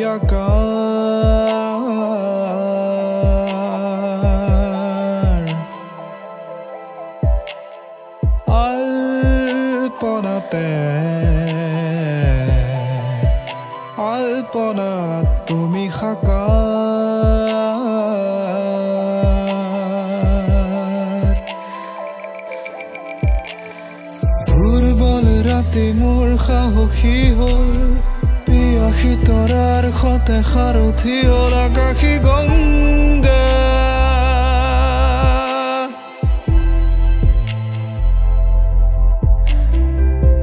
আকাৰ আলপনাতে আলপনাত তুমি সাকাৰ দুৰ্বল ৰাতি মোৰ সাহসী হ'ল পিয়াসী তৰাৰ সতে সাৰথি হ'ল আকাশী গংগা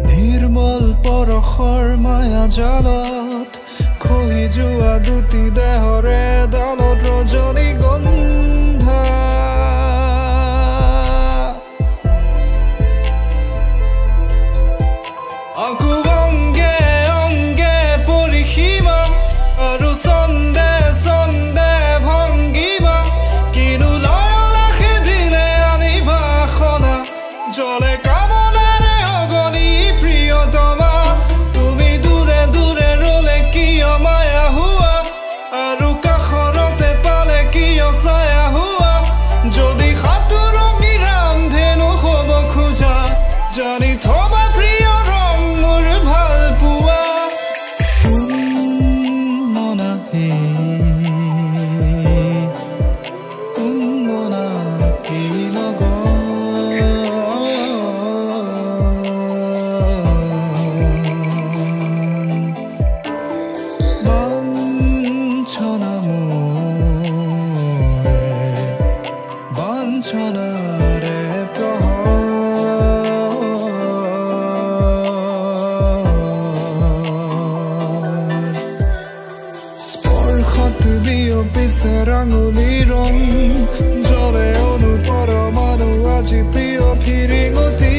নিৰ্মল পৰশৰ মায়া জালত খহি যোৱা দুটি দেহৰে ডালত ৰজনী গন্ধা অঙ্গে অঙ্গে পৰিসীমা আৰু চন্দে চন্দে ভংগিমা কিনো লয়লা সেদিনে আনিবা খনা জলে কামনাৰে অগণি প্ৰিয়তমা তুমি দূৰে দূৰে ৰলে কিয় মায়া হোৱা আৰু কাষৰতে পালে কিয় ছায়া হোৱা যদি সাঁতোৰঙি ৰামধেনু হ'ব খোজা জানি থবা প্ৰিয় ৰাঙলী ৰং জলে অনুপৰমাণু আজি প্ৰিয় ফিৰিঙতি